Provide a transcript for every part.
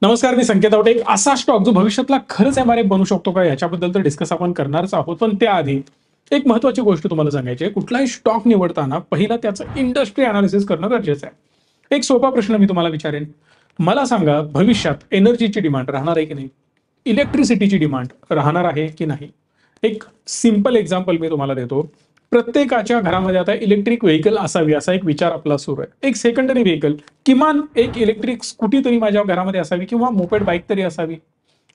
नमस्कार, मी संकेत आवटे. एक असा स्टॉक जो भविष्यातला खरंच एमआरएफ बनू शकतो का याच्याबद्दल तर डिस्कस आपण करणारच आहोत. पण त्याआधी एक महत्वाची गोष्ट तुम्हाला सांगायची आहे. कुठलाही स्टॉक निवडताना पहिला त्याचं इंडस्ट्री अनालिसिस करणं गरजेचं आहे. एक सोपा प्रश्न मी तुम्हाला विचारेन. मला सांगा, भविष्यात एनर्जीची डिमांड राहणार आहे की नाही? इलेक्ट्रिसिटीची डिमांड राहणार आहे की नाही? एक सिंपल एक्झाम्पल मी तुम्हाला देतो. प्रत्येकाच्या घरामध्ये आता इलेक्ट्रिक व्हेकल असावी असा एक विचार आपला सुरू आहे. एक सेकंडरी व्हेकल, किमान एक इलेक्ट्रिक स्कूटी तरी माझ्या घरामध्ये असावी किंवा मोपेड बाईक तरी असावी.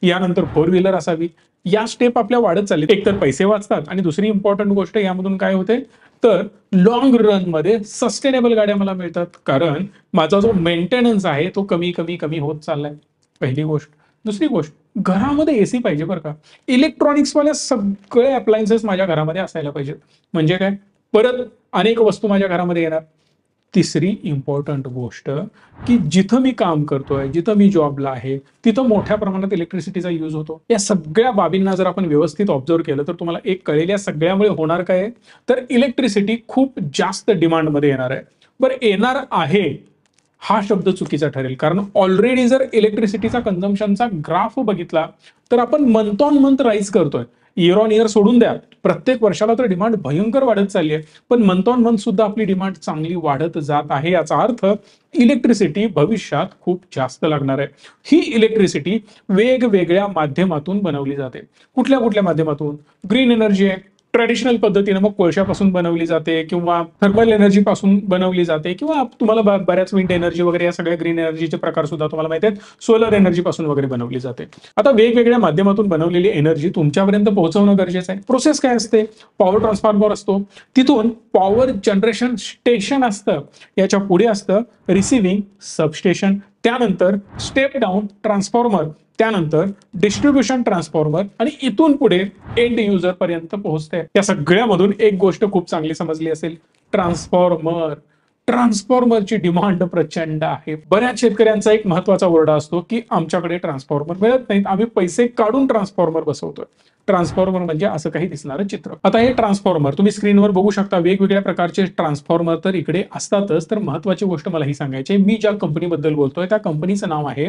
यानंतर फोर व्हीलर असावी. या स्टेप आपल्या वाढत चालली. एक तर पैसे वाचतात आणि दुसरी इम्पॉर्टंट गोष्ट यामधून काय होते, तर लॉंग रन मध्ये सस्टेनेबल गाड्या मला मिळतात. कारण माझा जो मेंटेनन्स आहे तो कमी कमी कमी होत चाललाय. पहिली गोष्ट. दुसरी गोष्ट, घरामध्ये एसी पाहिजे बरं का. इलेक्ट्रॉनिक्स वाले सगळे अप्लायन्सेस माझ्या घरामध्ये असायला पाहिजेत. म्हणजे काय, परत अनेक वस्तू माझ्या घरामध्ये येणार. तिसरी इम्पॉर्टंट गोष्ट, की जिथं मी काम करतोय, जिथं मी जॉबला आहे, तिथं मोठ्या प्रमाणात इलेक्ट्रिसिटीचा यूज होतो. या सगळ्या बाबींना जर आपण व्यवस्थित ऑब्झर्व केलं तर तुम्हाला एक कळेल, या सगळ्यामुळे होणार काय आहे, तर इलेक्ट्रिसिटी खूप जास्त डिमांडमध्ये येणार आहे. बरं, येणार आहे हा शब्द चुकीचा ठरेल. कारण ऑलरेडी जर इलेक्ट्रिसिटीचा कन्झम्पशनचा ग्राफ बघितला तर आपण मंथ ऑन मंथ राईज करतोय. इयर ऑन इयर सोडून द्या, प्रत्येक वर्षाला तर डिमांड भयंकर वाढत चालली आहे. पण मंथ ऑन मंथ सुद्धा आपली डिमांड चांगली वाढत जात आहे. याचा अर्थ इलेक्ट्रिसिटी भविष्यात खूप जास्त लागणार आहे. ही इलेक्ट्रिसिटी वेगवेगळ्या माध्यमातून बनवली जाते. कुठल्या कुठल्या माध्यमातून? ग्रीन एनर्जी आहे, ट्रेडिशनल पद्धतीने मग कोळशापासून बनवली जाते किंवा थर्मल एनर्जी पासून बनवली जाते, किंवा तुम्हाला बऱ्याच विंड एनर्जी वगैरे या सगळ्या ग्रीन एनर्जीचे प्रकार सुद्धा तुम्हाला माहिती आहेत, सोलर एनर्जी पासून वगैरे बनवली जाते. आता वेगवेगळ्या माध्यमातून बनवलेली एनर्जी तुमच्यापर्यंत पोहोचवणं गरजेचं आहे. प्रोसेस काय असते? पॉवर ट्रान्सफॉर्मर असतो, तिथून पॉवर जनरेशन स्टेशन असतं, याच्या पुढे असतं रिसिव्हिंग सबस्टेशन, त्यानंतर स्टेप डाऊन ट्रान्सफॉर्मर, त्यानंतर डिस्ट्रीब्युशन ट्रान्सफॉर्मर, आणि इथून पुढे एंड युजर पर्यंत पोहोचते. या सगळ्यामधून एक गोष्ट खूप चांगली समजली असेल, ट्रान्सफॉर्मर. ट्रान्सफॉर्मरची डिमांड प्रचंड आहे. बऱ्याच शेतकऱ्यांचा एक महत्वाचा ओरडा असतो की आमच्याकडे ट्रान्सफॉर्मर मिळत नाहीत, आम्ही पैसे काढून ट्रान्सफॉर्मर बसवतोय. ट्रान्सफॉर्मर म्हणजे असं काही दिसणारं चित्र. आता हे ट्रान्सफॉर्मर तुम्ही स्क्रीनवर बघू शकता. वेगवेगळ्या प्रकारचे ट्रान्सफॉर्मर तर इकडे असतातच. तर महत्वाची गोष्ट मला ही सांगायची आहे, मी ज्या कंपनीबद्दल बोलतोय त्या कंपनीचं नाव आहे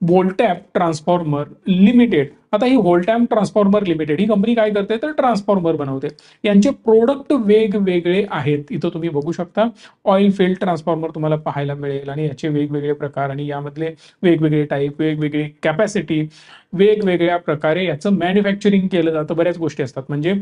व्होल्टॅप ट्रान्सफॉर्मर लिमिटेड. आता ही व्होल्टॅप ट्रान्सफॉर्मर लिमिटेड ही कंपनी काय करते, तर ट्रान्सफॉर्मर बनवते. यांचे प्रोडक्ट वेगवेगळे आहेत. इथं तुम्ही बघू शकता ऑइल फील्ड ट्रान्सफॉर्मर तुम्हाला पाहायला मिळेल, आणि याचे वेगवेगळे प्रकार आणि यामधले वेगवेगळे टाईप, वेगवेगळी कॅपॅसिटी, वेगवेगळ्या प्रकारे याचं मॅन्युफॅक्चरिंग केलं जातं. बऱ्याच गोष्टी असतात. म्हणजे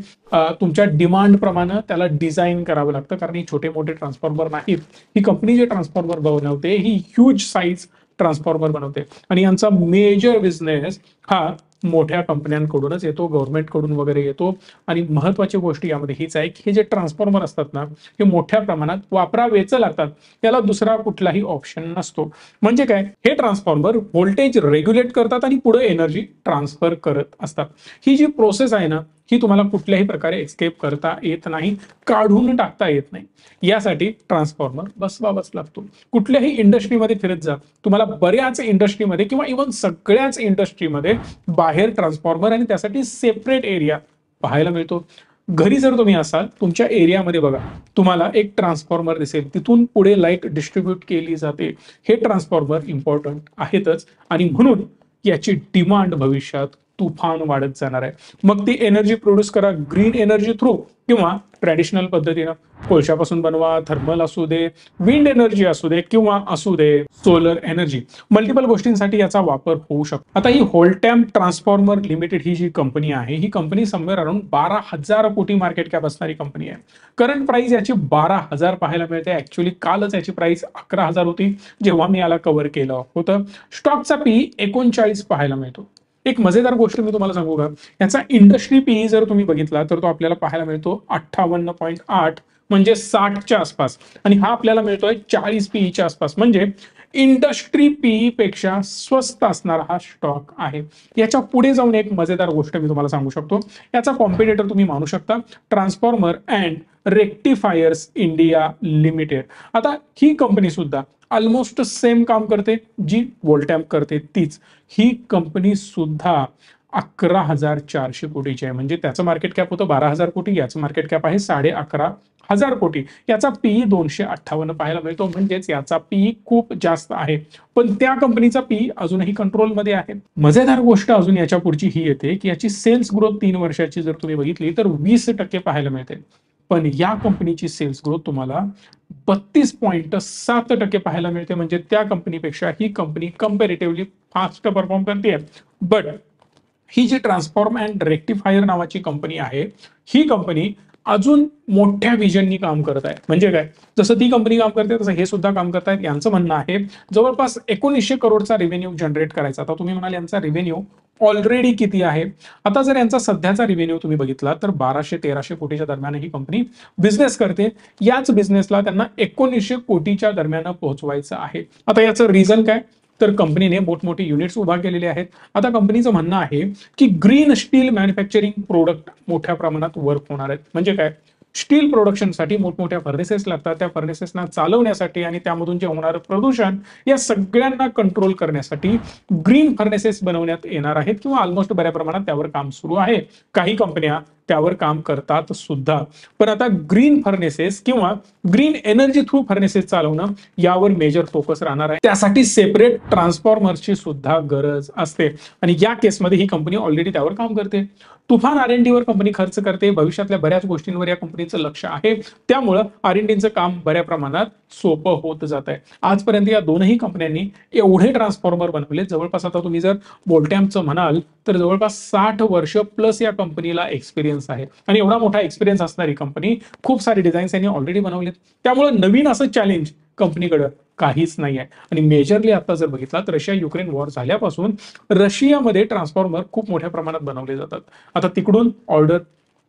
तुमच्या डिमांड प्रमाणे त्याला डिझाईन करावं लागतं, कारण ही छोटे मोठे ट्रान्सफॉर्मर नाहीत. ही कंपनी जे ट्रान्सफॉर्मर बनवते ही ह्यूज साईज ट्रान्सफॉर्मर बनवते, आणि यांचा मेजर बिझनेस हा मोठ्या कंपन्यांकडूनच येतो, गव्हर्नमेंट कडून वगैरे येतो. आणि महत्वाची गोष्ट यामध्ये हीच आहे की हे जे ट्रान्सफॉर्मर असतात ना, हे मोठ्या प्रमाणात वापरावेच लागतात. याला दुसरा कुठलाही ऑप्शन नसतो. म्हणजे काय, हे ट्रान्सफॉर्मर व्होल्टेज रेग्युलेट करतात आणि पुढे एनर्जी ट्रान्सफर करत असतात. ही जी प्रोसेस आहे ना, ही तुम्हाला कुठल्याही प्रकारे एस्केप करता येत नाही, काढून टाकता येत नाही. यासाठी ट्रान्सफॉर्मर बसवावाच लागतो. कुठल्याही इंडस्ट्रीमध्ये फिरत जा, तुम्हाला बऱ्याच इंडस्ट्रीमध्ये किंवा इव्हन सगळ्याच इंडस्ट्रीमध्ये बाहेर ट्रान्सफॉर्मर आणि त्यासाठी सेपरेट एरिया पाहायला मिळतो. घरी जर तुम्ही असाल, तुमच्या एरियामध्ये बघा, तुम्हाला एक ट्रान्सफॉर्मर दिसेल, तिथून पुढे लाईट डिस्ट्रीब्यूट केली जाते. हे ट्रान्सफॉर्मर इम्पॉर्टंट आहेतच, आणि म्हणून याची डिमांड भविष्यात तुफान वाढत जाणार आहे. मग ती एनर्जी प्रोड्यूस करा ग्रीन एनर्जी थ्रू, किंवा ट्रॅडिशनल पद्धतीनं कोळशापासून बनवा, थर्मल असू दे, विंड एनर्जी असू दे, किंवा असू दे सोलर एनर्जी. मल्टिपल गोष्टींसाठी याचा वापर होऊ शकतो. आता ही व्होल्टॅप ट्रान्सफॉर्मर लिमिटेड ही जी कंपनी आहे, ही कंपनी समवेअर अराउंड 12,000 कोटी मार्केट कॅप असणारी कंपनी आहे. करंट प्राइस याची 12,000 पाहायला मिळते. ऍक्च्युअली कालच याची प्राइस 11,000 होती जेव्हा मी याला कव्हर केलं होतं. स्टॉकचा पी 39 पाहायला मिळतो. एक मजेदार गोष्ट मी तुम्हाला सांगू का, याचा इंडस्ट्री पीई जर तुम्ही बघितला तर तो आपल्याला पाहायला मिळतो 58.8, म्हणजे 60च्या आसपास, आणि हा आपल्याला मिळतोय 40 पीईच्या आसपास. म्हणजे इंडस्ट्री पीई पेक्षा स्वस्त असणारा हा स्टॉक आहे. याच्या पुढे जाऊन एक मजेदार गोष्ट मी तुम्हाला सांगू शकतो. याचा कॉम्पिटिटर तुम्ही मानू शकता transformer and rectifiers India limited. आता ही कंपनी सुद्धा ऑलमोस्ट सेम काम करते जी व्होल्टॅप करते तीच. ही कंपनी सुद्धा 11,400 कोटीची आहे. म्हणजे त्याचं मार्केट कॅप होतं 12,000 कोटी, याचं मार्केट कॅप आहे 11,500 1000 कोटी, याचा पीई 258 पाहायला मिळतो. म्हणजेच याचा पीई खूप जास्त आहे, पण त्या कंपनीचा पीई अजूनही कंट्रोलमध्ये आहे. मजेदार गोष्ट अजून याच्या पुढची ही येते की याची सेल्स ग्रोथ 3 वर्षाची जर तुम्ही बघितली तर 20% पाहायला मिळते. पण या कंपनीची सेल्स ग्रोथ तुम्हाला 32.7% पाहायला मिळते. म्हणजे त्या कंपनीपेक्षा ही कंपनी कंपॅरेटिव्हली फास्ट परफॉर्म करते. बट ही जी ट्रान्सफॉर्म अँड रेक्टिफायर नावाची कंपनी आहे, ही कंपनी अजून मोठ्या विजननी काम करत आहे. म्हणजे काय, जसं ती कंपनी काम करते तसं हे सुद्धा काम करतायत. यांचं म्हणणं आहे जवळपास 1900 करोडचा रेव्हेन्यू जनरेट करायचा. आता तुम्ही म्हणाल यांचा रेव्हेन्यू ऑलरेडी किती आहे. आता जर यांचा सध्याचा रेव्हेन्यू तुम्ही बघितला तर 1200-1300 कोटीच्या दरम्यान ही कंपनी बिझनेस करते. याच बिझनेसला त्यांना 1900 कोटीच्या दरम्यान पोहोचवायचं आहे. आता याचं रिझन काय, तर कंपनीने मोठमोठे युनिट्स उभा केलेले आहेत. आता कंपनीचं म्हणणं आहे की ग्रीन स्टील मॅन्युफॅक्चरिंग प्रोडक्ट मोठ्या प्रमाणात वर्क होणार आहेत. म्हणजे काय, स्टील प्रोडक्शनसाठी मोठमोठ्या फर्नेसेस लागतात. त्या फर्नेसेसना चालवण्यासाठी आणि त्यामधून जे होणारं प्रदूषण या सगळ्यांना कंट्रोल करण्यासाठी ग्रीन फर्नेसेस बनवण्यात येणार आहेत किंवा ऑलमोस्ट बऱ्या प्रमाणात त्यावर काम सुरू आहे. काही कंपन्या त्यावर काम करतात सुद्धा. पण आता ग्रीन फर्नेसेस किंवा ग्रीन एनर्जी थ्रू फर्नेसेस चालवणं यावर मेजर फोकस राहणार आहे. त्यासाठी सेपरेट ट्रान्सफॉर्मर्सची सुद्धा गरज असते आणि या केसमध्ये ही कंपनी ऑलरेडी त्यावर काम करते. तुफान R&D वर कंपनी खर्च करते. भविष्यातल्या बऱ्याच गोष्टींवर या कंपनीचं लक्ष आहे. त्यामुळं R&Dचं काम बऱ्या प्रमाणात सोपं होत जात आहे. आजपर्यंत या दोनही कंपन्यांनी एवढे ट्रान्सफॉर्मर बनवले. जवळपास आता तुम्ही जर बोल्टॅमचं म्हणाल तर जवळपास 60 वर्ष प्लस या कंपनीला एक्सपिरियन्स आहे आणि एवढा मोठा एक्सपिरियन्स असणारी कंपनी खूप सारे डिझाईन्स यांनी ऑलरेडी बनवलेत. त्यामुळे नवीन असं चॅलेंज कंपनीकडे काहीच नाही आहे. आणि मेजरली आता जर बघितला तर रशिया युक्रेन वॉर झाल्यापासून रशियामध्ये ट्रान्सफॉर्मर खूप मोठ्या प्रमाणात बनवले जातात. आता तिकडून ऑर्डर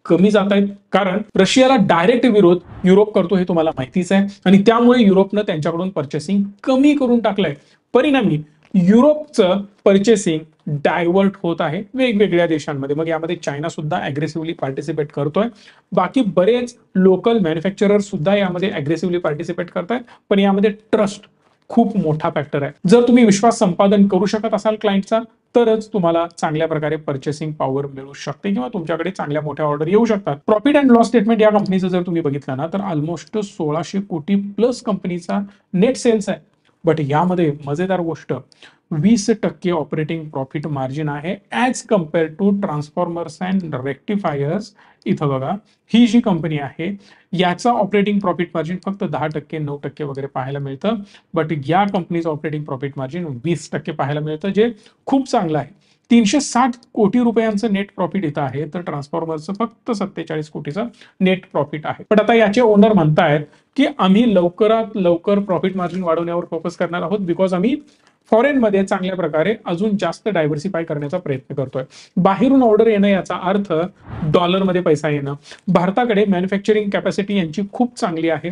कमी जात आहेत कारण रशियाला डायरेक्ट विरोध युरोप करतो हे तुम्हाला माहितीच आहे आणि त्यामुळे युरोपनं त्यांच्याकडून पर्चेसिंग कमी करून टाकलंय. परिणामी युरोपचं पर्चेसिंग डायव्हर्ट होत आहे वेगवेगळ्या देशांमध्ये. मग यामध्ये चायना सुद्धा अग्रेसिव्हली पार्टिसिपेट करतोय. बाकी बरेच लोकल मॅन्युफॅक्चरर सुद्धा यामध्ये अग्रेसिव्हली पार्टिसिपेट करतायत. पण यामध्ये ट्रस्ट खूप मोठा फॅक्टर आहे. जर तुम्ही विश्वास संपादन करू शकत असाल क्लायंटचा तरच तुम्हाला चांगल्या प्रकारे पर्चेसिंग पॉवर मिळू शकते किंवा तुमच्याकडे चांगल्या मोठ्या ऑर्डर येऊ शकतात. प्रॉफिट अँड लॉस स्टेटमेंट या कंपनीचं जर तुम्ही बघितलं ना तर ऑलमोस्ट 1600 कोटी प्लस कंपनीचा नेट सेल्स आहे. बट यामध्ये मजेदार गोष्ट 20% ऑपरेटिंग प्रॉफिट मार्जिन आहे as compare to transformers and rectifiers. इथं बघा, ही जी कंपनी आहे याचा ऑपरेटिंग प्रॉफिट मार्जिन फक्त 10%, 9% वगैरे पाहायला मिळतं. बट या कंपनीचं ऑपरेटिंग प्रॉफिट मार्जिन 20% पाहायला मिळतं, जे खूप चांगलं आहे. 360 कोटी रुपयांचं नेट प्रॉफिट इथं आहे तर ट्रान्सफॉर्मरचं फक्त 47 कोटीचं नेट प्रॉफिट आहे. पण आता याचे ओनर म्हणतायत की आम्ही लवकरात लवकर प्रॉफिट मार्जिन वाढवण्यावर फोकस करणार आहोत बिकॉज आम्ही फॉरेनमध्ये चांगल्या प्रकारे अजून जास्त डायव्हर्सिफाय करण्याचा प्रयत्न करतोय. बाहेरून ऑर्डर येणं याचा अर्थ डॉलरमध्ये पैसा येणं. भारताकडे मॅन्युफॅक्चरिंग कॅपॅसिटी यांची खूप चांगली आहे.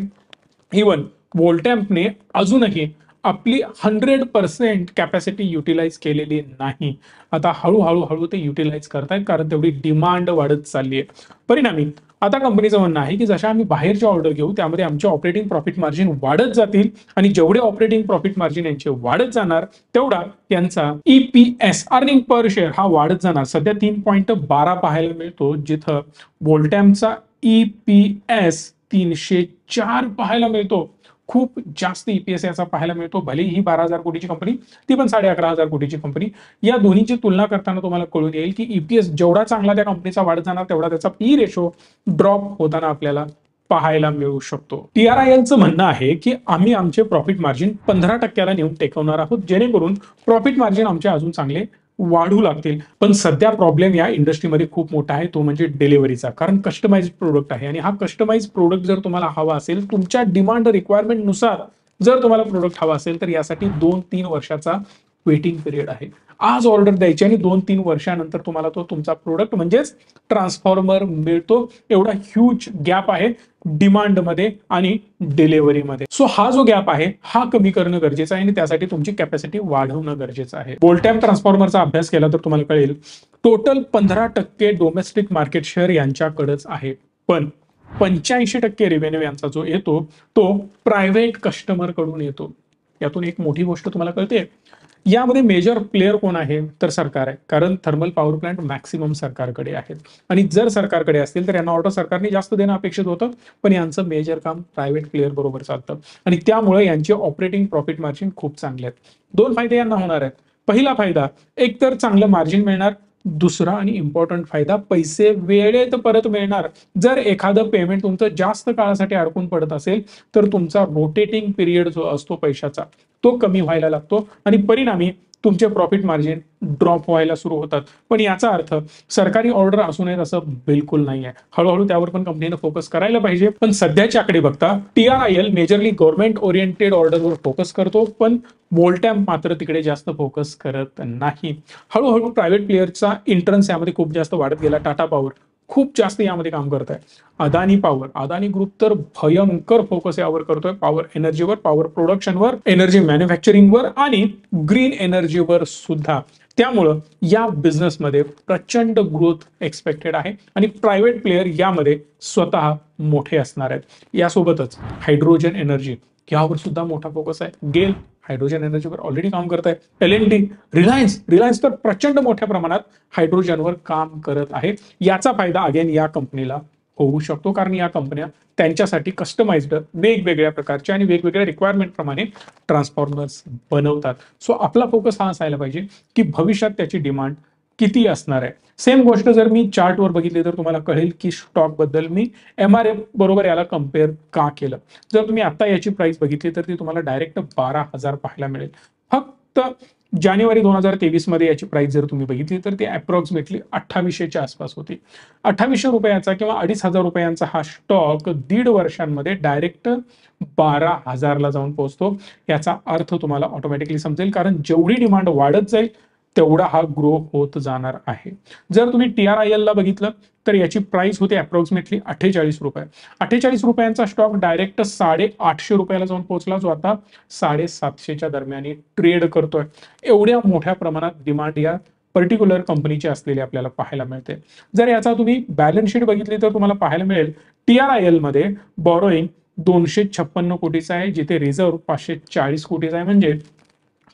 इव्हन वोल्टॅम्पने अजूनही आपली 100% कॅपॅसिटी युटिलाइज केलेली नाही. आता हळूहळू ते युटिलाइज करतायत कारण तेवढी डिमांड वाढत चालली आहे. परिणामी आता कंपनीचं म्हणणं आहे की जशा आम्ही बाहेरच्या ऑर्डर घेऊ त्यामध्ये आमचे ऑपरेटिंग प्रॉफिट मार्जिन वाढत जातील आणि जेवढे ऑपरेटिंग प्रॉफिट मार्जिन यांचे वाढत जाणार तेवढा यांचा EPS अर्निंग पर शेअर हा वाढत जाणार. सध्या 3.12 पाहायला मिळतो, जिथं वोल्टॅमचा EPS 304 पाहायला मिळतो. खूप जास्त EPS याचा पाहायला मिळतो. भलेही ही 12,000 कोटीची कंपनी, ती पण 11,500 कोटीची कंपनी. या दोन्हीची तुलना करताना तुम्हाला कळून येईल की EPS जेवढा चांगला त्या कंपनीचा वाढत जाणार तेवढा त्याचा पी रेशो ड्रॉप होताना आपल्याला पाहायला मिळू शकतो. TRILचं म्हणणं आहे की आम्ही आमचे प्रॉफिट मार्जिन 15%ला नेऊन टेकवणार आहोत जेणेकरून प्रॉफिट मार्जिन आमचे अजून चांगले वाढू लागतील. पण सध्या प्रॉब्लेम या इंडस्ट्रीमध्ये खूप मोठा आहे, तो म्हणजे डिलिव्हरीचा. कारण कस्टमाइज प्रोडक्ट आहे आणि हा कस्टमाइज प्रोडक्ट जर तुम्हाला हवा असेल तुमच्या डिमांड रिक्वायरमेंट नुसार जर तुम्हाला प्रोडक्ट हवा असेल तर यासाठी 2-3 वर्षाचा वेटिंग पिरियड आहे. आज ऑर्डर द्यायची आणि 2-3 वर्षानंतर तुम्हाला तो तुमचा प्रोडक्ट म्हणजेच ट्रान्सफॉर्मर मिळतो. एवढा ह्यूज गॅप आहे डिमांडमध्ये आणि डिलिव्हरीमध्ये. सो हा जो गॅप आहे हा कमी करणं गरजेचं आहे आणि त्यासाठी तुमची कॅपॅसिटी वाढवणं गरजेचं आहे. वोल्टॅम ट्रान्सफॉर्मरचा अभ्यास केला तर तुम्हाला कळेल टोटल 15% डोमेस्टिक मार्केट शेअर यांच्याकडेच आहे. पण 85% रेव्हेन्यू यांचा जो येतो तो प्रायव्हेट कस्टमर कडून येतो. यातून एक मोठी गोष्ट तुम्हाला कळते यामध्ये मेजर प्लेअर कोण आहे तर सरकार आहे, कारण थर्मल पॉवर प्लांट मॅक्सिमम सरकारकडे आहेत आणि जर सरकारकडे असतील तर यांना ऑर्डर सरकारने जास्त देणं अपेक्षित होतं, पण यांचं मेजर काम प्रायव्हेट प्लेअर बरोबर चालतं आणि त्यामुळे यांचे ऑपरेटिंग प्रॉफिट मार्जिन खूप चांगले आहेत. दोन फायदे यांना होणार आहेत. पहिला फायदा, एक तर चांगलं मार्जिन मिळणार. दुसरा आणि इम्पॉर्टंट फायदा, पैसे वेळेत परत मिळणार. जर एखादं पेमेंट तुमचं जास्त काळासाठी अडकून पडत असेल तर तुमचा रोटेटिंग पिरियड जो असतो पैशाचा तो कमी व्हायला लागतो आणि परिणामी तुमचे प्रॉफिट मार्जिन ड्रॉप व्हायला सुरू होतात. पण याचा अर्थ सरकारी ऑर्डर असू नयेत असं बिलकुल नाही आहे. हळूहळू त्यावर पण कंपनीनं फोकस करायला पाहिजे. पण सध्याच्या आकडे बघता TRIL मेजरली गव्हर्नमेंट ओरिएंटेड ऑर्डरवर फोकस करतो, पण वोल्टॅम्प मात्र तिकडे जास्त फोकस करत नाही. हळूहळू प्रायव्हेट प्लेअरचा इंटरेस्ट यामध्ये खूप जास्त वाढत गेला. टाटा पॉवर खूप जास्त यामध्ये काम करत आहे. अदानी पॉवर, अदानी ग्रुप तर भयंकर फोकस यावर करतोय. पॉवर एनर्जीवर, पॉवर प्रोडक्शनवर, एनर्जी मॅन्युफॅक्चरिंगवर आणि ग्रीन एनर्जीवर सुद्धा. त्यामुळं या बिझनेसमध्ये प्रचंड ग्रोथ एक्सपेक्टेड आहे आणि प्रायव्हेट प्लेयर यामध्ये स्वतः मोठे असणार आहेत. यासोबतच हायड्रोजन एनर्जी यावर सुद्धा मोठा फोकस आहे. गेल हायड्रोजन एनर्जीवर ऑलरेडी काम करत आहे. LNT, रिलायन्स तर प्रचंड मोठ्या प्रमाणात हायड्रोजनवर काम करत आहे. याचा फायदा अगेन या कंपनीला होऊ शकतो, कारण या कंपन्या त्यांच्यासाठी कस्टमाइज्ड वेगवेगळ्या प्रकारचे आणि वेगवेगळ्या रिक्वायरमेंट प्रमाणे ट्रान्सफॉर्मर्स बनवतात. सो आपला फोकस हा असायला पाहिजे की भविष्यात त्याची डिमांड किती असणार आहे. सेम गोष्ट जर मी चार्टवर बघितली तर तुम्हाला कळेल की स्टॉक बद्दल मी MRF बरोबर याला कम्पेअर का केलं. जर तुम्ही आता याची प्राइस बघितली तर ती तुम्हाला डायरेक्ट 12,000 पाहायला मिळेल. फक्त जानेवारी 2023 मध्ये याची प्राइस जर तुम्ही बघितली तर ती अप्रॉक्सिमेटली 2800च्या आसपास होती. 2800 रुपयाचा किंवा 2500 रुपयांचा हा स्टॉक 1.5 वर्षांमध्ये डायरेक्ट 12,000ला जाऊन पोहोचतो. याचा अर्थ तुम्हाला ऑटोमॅटिकली समजेल, कारण जेवढी डिमांड वाढत जाईल तेवढा हा ग्रो होत जाणार आहे. जर तुम्ही TRIL ला बघितलं तर याची प्राइस होते अप्रॉक्सिमेटली 48 रुपये. 48 रुपयांचा स्टॉक डायरेक्ट 850 रुपयाला जाऊन पोहोचला, जो आता 750च्या दरम्यान ट्रेड करतोय. एवढ्या मोठ्या प्रमाणात डिमांड या पर्टिक्युलर कंपनीची असलेली आपल्याला पाहायला मिळते. जर याचा तुम्ही बॅलन्स शीट बघितली तर तुम्हाला पाहायला मिळेल TRIL मध्ये बॉरोईंग 256 कोटीचा आहे, जिथे रिझर्व्ह 540 कोटीचा आहे. म्हणजे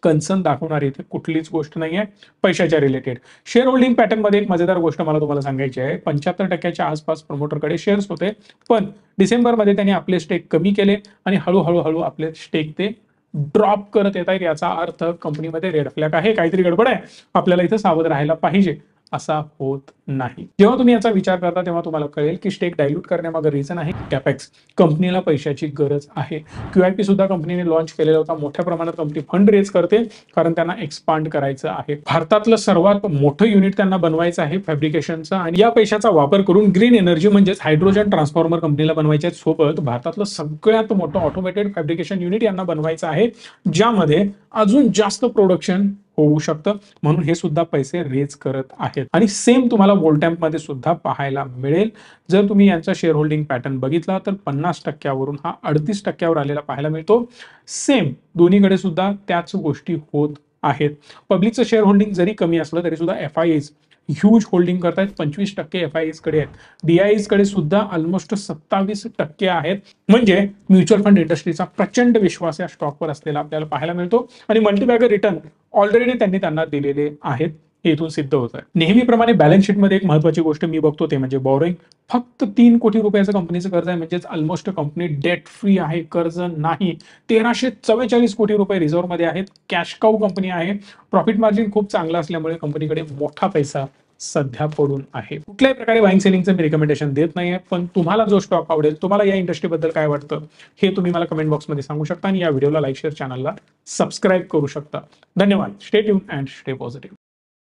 कन्सर्न दाखवणारी इथे कुठलीच गोष्ट नाही आहे पैशाच्या रिलेटेड. शेअर होल्डिंग पॅटर्न मध्ये एक मजेदार गोष्ट मला तुम्हाला सांगायची आहे. 75%च्या आसपास प्रमोटरकडे शेअर्स होते, पण डिसेंबरमध्ये त्यांनी आपले स्टेक कमी केले आणि हळूहळू आपले स्टेक ते ड्रॉप करत येत आहेत. याचा अर्थ कंपनीमध्ये रेड फ्लॅग आहे, काहीतरी गडबड आहे, आपल्याला इथं सावध राहायला पाहिजे. असा होत नाही. जेव्हा तुम्ही याचा विचार करता तेव्हा तुम्हाला कळेल की स्टेक डायल्यूट करण्यामागे रिझन आहे कॅपेक्स. कंपनीला पैशाची गरज आहे. QIP सुद्धा कंपनीने लॉन्च केलेला होता. मोठ्या प्रमाणात कंपनी फंड रेज करते, कारण त्यांना एक्सपांड करायचं आहे. भारतातलं सर्वात मोठं युनिट त्यांना बनवायचं आहे फॅब्रिकेशनचं, आणि या पैशाचा वापर करून ग्रीन एनर्जी म्हणजेच हायड्रोजन ट्रान्सफॉर्मर कंपनीला बनवायचे आहेत. सोबत भारतातलं सगळ्यात मोठं ऑटोमेटेड फॅब्रिकेशन युनिट यांना बनवायचं आहे, ज्यामध्ये अजून जास्त प्रोडक्शन होऊ शकतं. म्हणून हे सुद्धा पैसे रेज करत आहेत. आणि सेम तुम्हाला वोल्टॅम्प मध्ये सुद्धा पाहायला मिळेल. जर तुम्ही यांचा शेअर होल्डिंग पॅटर्न बघितला तर 50%वरून हा 38%वर आलेला पाहायला मिळतो. सेम दोन्हीकडे सुद्धा त्याच गोष्टी होत आहेत. पब्लिकचं शेअर होल्डिंग जरी कमी असलं तरी सुद्धा FIIs ह्यूज होल्डिंग करतायत. 25% FIIs कडे आहेत. DIIs कडे सुद्धा ऑलमोस्ट 27% आहेत. म्हणजे म्युच्युअल फंड इंडस्ट्रीचा प्रचंड विश्वास या स्टॉकवर असलेला आपल्याला पाहायला मिळतो आणि मल्टीबॅगर रिटर्न ऑलरेडी त्यांना दिलेले आहेत. हे इथून सिद्ध होत आहे. नेहमीप्रमाणे बॅलन्स शीटमध्ये एक महत्वाची गोष्ट मी बघतो ते म्हणजे बॉरोइंग. फक्त 3 कोटी रुपयाचं कंपनीचं कर्ज आहे, म्हणजेच ऑलमोस्ट कंपनी डेट फ्री आहे, कर्ज नाही. 1344 कोटी रुपये रिझर्व्ह मध्ये आहेत. कॅश काऊ कंपनी आहे. प्रॉफिट मार्जिन खूप चांगलं असल्यामुळे कंपनीकडे मोठा पैसा सध्या पडून आहे. कुठल्याही प्रकारे बाईंग सेलिंगचं मी रिकमेंडेशन देत नाहीये, पण तुम्हाला जो स्टॉक आवडेल, तुम्हाला या इंडस्ट्रीबद्दल काय वाटतं हे तुम्ही मला कमेंट बॉक्समध्ये सांगू शकता आणि या व्हिडिओला लाईक, शेअर, चॅनलला सबस्क्राईब करू शकता. धन्यवाद. Stay tune and stay positive.